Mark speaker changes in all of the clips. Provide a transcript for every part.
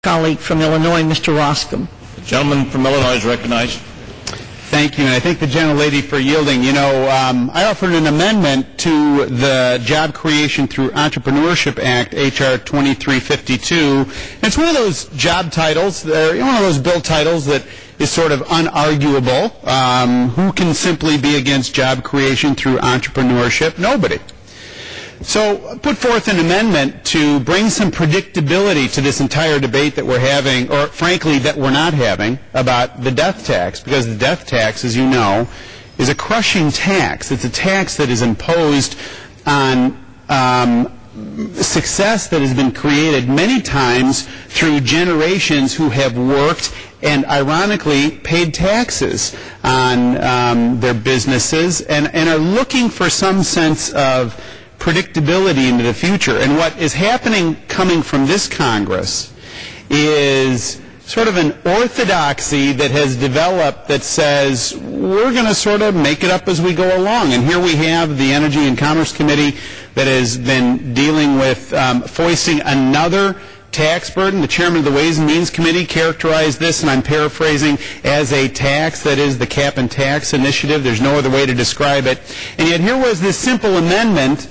Speaker 1: colleague from Illinois, Mr. Roskam.
Speaker 2: The gentleman from Illinois is recognized.
Speaker 3: Thank you, and I thank the gentlelady for yielding. You know, I offered an amendment to the Job Creation Through Entrepreneurship Act, H.R. 2352. And it's one of those job titles, one of those bill titles that is sort of unarguable. Who can simply be against job creation through entrepreneurship? Nobody. So I put forth an amendment to bring some predictability to this entire debate that we're having, or frankly that we're not having, about the death tax, because the death tax, as you know, is a crushing tax. It's a tax that is imposed on success that has been created many times through generations who have worked and ironically paid taxes on their businesses and are looking for some sense of predictability into the future. And what is happening coming from this Congress is sort of an orthodoxy that has developed that says we're going to sort of make it up as we go along. And here we have the Energy and Commerce Committee that has been dealing with foisting another tax burden. The chairman of the Ways and Means Committee characterized this, and I'm paraphrasing, as a tax that is the cap and tax initiative. There's no other way to describe it. And yet here was this simple amendment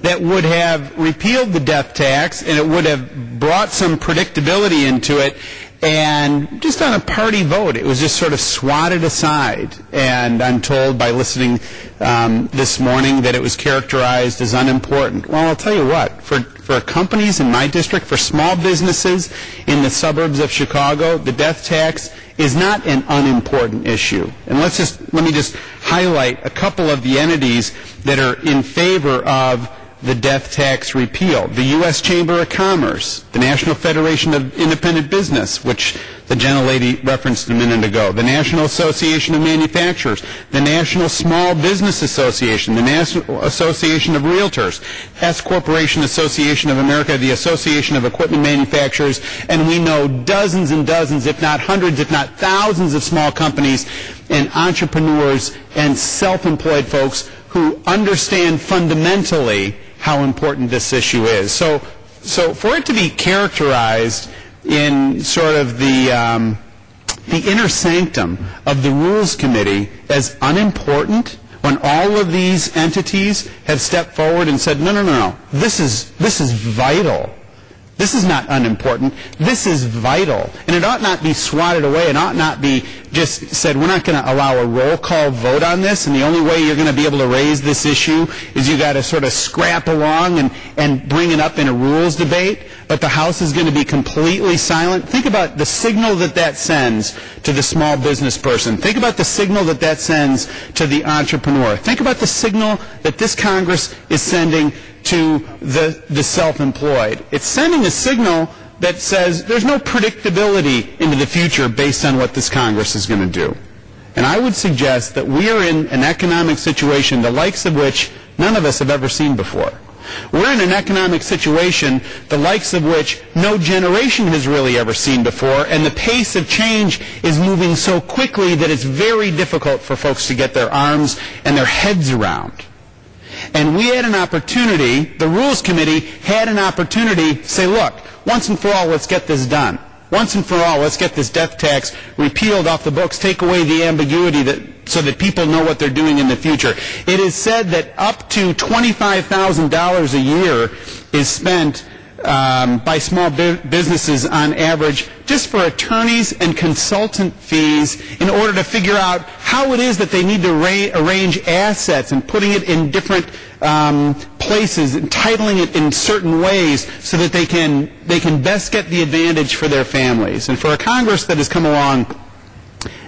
Speaker 3: that would have repealed the death tax, and it would have brought some predictability into it, and just on a party vote, it was just sort of swatted aside. And I'm told by listening this morning that it was characterized as unimportant. Well, I'll tell you what, for companies in my district, for small businesses in the suburbs of Chicago, the death tax is not an unimportant issue. And let me just highlight a couple of the entities that are in favor of the death tax repeal. The U.S. Chamber of Commerce, the National Federation of Independent Business, which the gentlelady referenced a minute ago, the National Association of Manufacturers, the National Small Business Association, the National Association of Realtors, S Corporation Association of America, the Association of Equipment Manufacturers, and we know dozens and dozens, if not hundreds, if not thousands of small companies and entrepreneurs and self-employed folks who understand fundamentally how important this issue is. So for it to be characterized in sort of the inner sanctum of the Rules Committee as unimportant, when all of these entities have stepped forward and said, no, this is vital. This is not unimportant. This is vital. And it ought not be swatted away. It ought not be just said, we're not going to allow a roll call vote on this, and the only way you're going to be able to raise this issue is you got to sort of scrap along and bring it up in a rules debate, but the House is going to be completely silent. Think about the signal that sends to the small business person. Think about the signal that sends to the entrepreneur. Think about the signal that this Congress is sending to the self-employed. It's sending a signal that says there's no predictability into the future based on what this Congress is going to do. And I would suggest that we are in an economic situation the likes of which none of us have ever seen before. We're in an economic situation the likes of which no generation has really ever seen before, and the pace of change is moving so quickly that it's very difficult for folks to get their arms and their heads around. And we had an opportunity, the Rules Committee had an opportunity to say, look, once and for all, let's get this done. Once and for all, let's get this death tax repealed off the books, take away the ambiguity so that people know what they're doing in the future. It is said that up to $25,000 a year is spent by small businesses on average just for attorneys and consultant fees in order to figure out how it is that they need to arrange assets and putting it in different places, entitling it in certain ways so that they can best get the advantage for their families. And for a Congress that has come along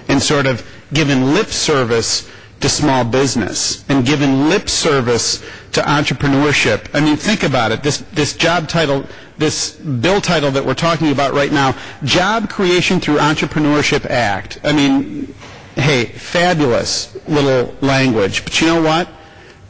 Speaker 3: and sort of given lip service to small business and given lip service to entrepreneurship. I mean, think about it. This job title, this bill title that we're talking about right now, Job Creation Through Entrepreneurship Act. I mean, hey, fabulous little language. But you know what?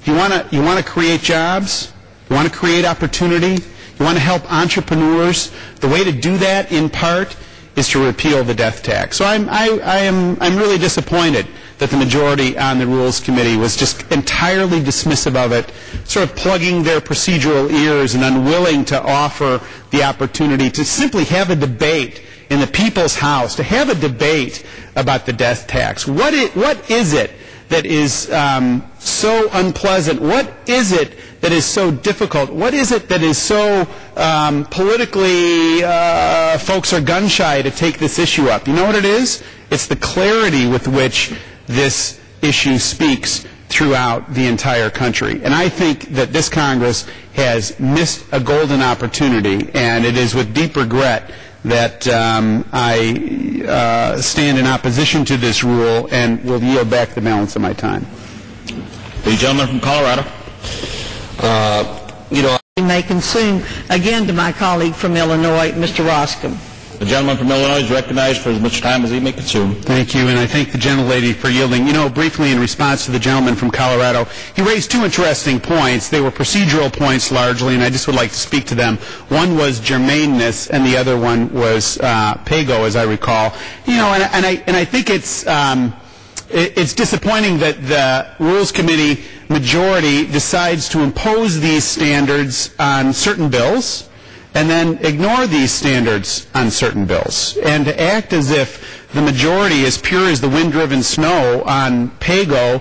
Speaker 3: You want to create jobs? You want to create opportunity? You want to help entrepreneurs? The way to do that, in part, is to repeal the death tax. So I'm really disappointed that the majority on the Rules Committee was just entirely dismissive of it, sort of plugging their procedural ears and unwilling to offer the opportunity to simply have a debate in the people's house, to have a debate about the death tax. What is it that is so unpleasant? What is it that is so difficult? What is it that is so politically folks are gun-shy to take this issue up? You know what it is? It's the clarity with which this issue speaks throughout the entire country. And I think that this Congress has missed a golden opportunity, and it is with deep regret that I stand in opposition to this rule and will yield back the balance of my time.
Speaker 2: The gentleman from Colorado.
Speaker 1: May consume, again to my colleague from Illinois, Mr. Roskam.
Speaker 2: The gentleman from Illinois is recognized for as much time as he may consume.
Speaker 3: Thank you, and I thank the gentlelady for yielding. You know, briefly in response to the gentleman from Colorado, he raised two interesting points. They were procedural points largely, and I just would like to speak to them. One was germaneness, and the other one was PAYGO, as I recall. You know, and I think it's disappointing that the Rules Committee majority decides to impose these standards on certain bills and then ignore these standards on certain bills, and to act as if the majority, as pure as the wind-driven snow on PAYGO,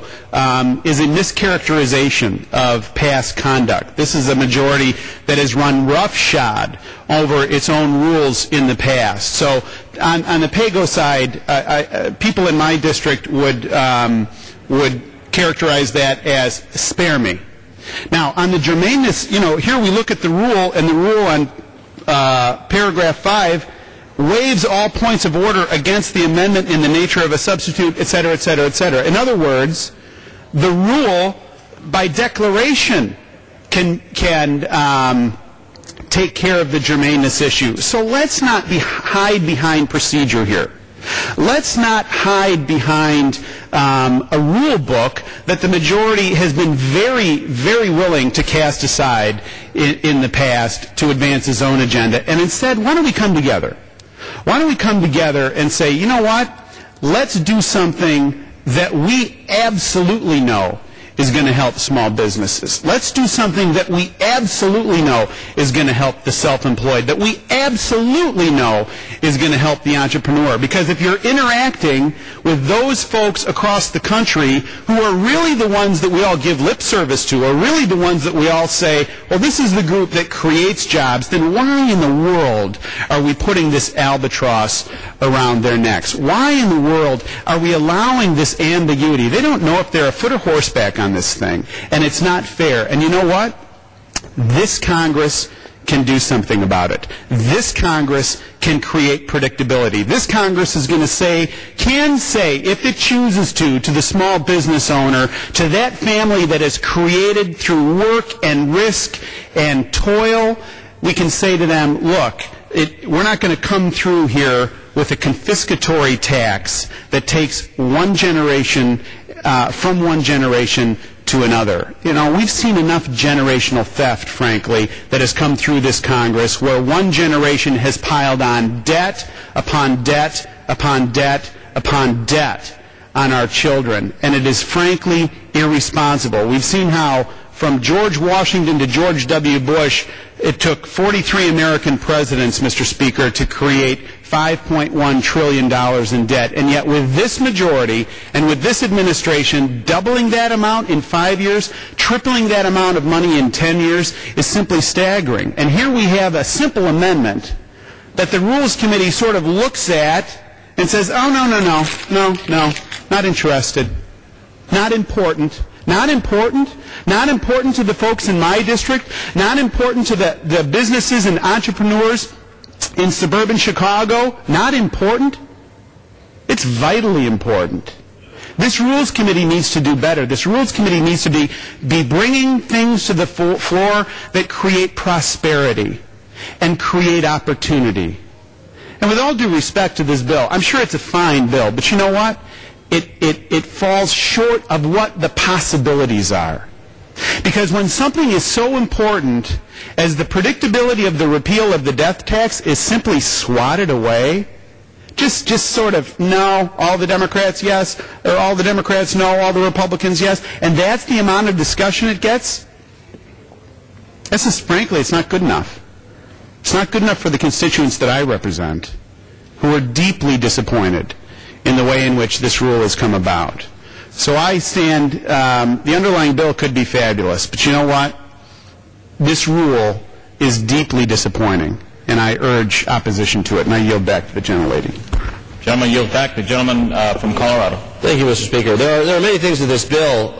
Speaker 3: is a mischaracterization of past conduct. This is a majority that has run roughshod over its own rules in the past. So on the PAYGO side, people in my district would characterize that as spare me. Now, on the germaneness, you know, here we look at the rule, and the rule on paragraph 5 waives all points of order against the amendment in the nature of a substitute, et cetera, et cetera, et cetera. In other words, the rule, by declaration, can take care of the germaneness issue. So let's not hide behind procedure here. Let's not hide behind a rule book that the majority has been very, very willing to cast aside in the past to advance its own agenda. And instead, why don't we come together? Why don't we come together and say, you know what? Let's do something that we absolutely know is going to help small businesses. Let's do something that we absolutely know is going to help the self-employed, that we absolutely know is going to help the entrepreneur. Because if you're interacting with those folks across the country who are really the ones that we all give lip service to, or really the ones that we all say, well, this is the group that creates jobs, then why in the world are we putting this albatross around their necks? Why in the world are we allowing this ambiguity? They don't know if they're a foot or horseback on this thing, and it's not fair. And you know what? This Congress can do something about it. This Congress can create predictability. This Congress is going to say, can say, if it chooses to the small business owner, to that family that is created through work and risk and toil, we can say to them, look, we're not going to come through here with a confiscatory tax that takes one generation from one generation to another. You know, we've seen enough generational theft, frankly, that has come through this Congress, where one generation has piled on debt upon debt upon debt upon debt on our children. And it is frankly irresponsible. We've seen how from George Washington to George W. Bush, it took 43 American presidents, Mr. Speaker, to create $5.1 trillion in debt. And yet with this majority and with this administration, doubling that amount in 5 years, tripling that amount of money in 10 years is simply staggering. And here we have a simple amendment that the Rules Committee sort of looks at and says, oh, no, not interested, not important. Not important. Not important to the folks in my district. Not important to the businesses and entrepreneurs in suburban Chicago. Not important. It's vitally important. This Rules Committee needs to do better. This Rules Committee needs to be bringing things to the floor that create prosperity and create opportunity. And with all due respect to this bill, I'm sure it's a fine bill, but you know what? It falls short of what the possibilities are. Because when something is so important as the predictability of the repeal of the death tax is simply swatted away, Just sort of, no, all the Democrats, yes, or all the Democrats, no, all the Republicans, yes, and that's the amount of discussion it gets? That's just, frankly, it's not good enough. It's not good enough for the constituents that I represent, who are deeply disappointed in the way in which this rule has come about. So I stand, the underlying bill could be fabulous, but you know what? This rule is deeply disappointing, and I urge opposition to it, and I yield back to the gentlelady.
Speaker 2: Gentleman yield back. The gentleman from Colorado.
Speaker 4: Thank you, Mr. Speaker. There are many things in this bill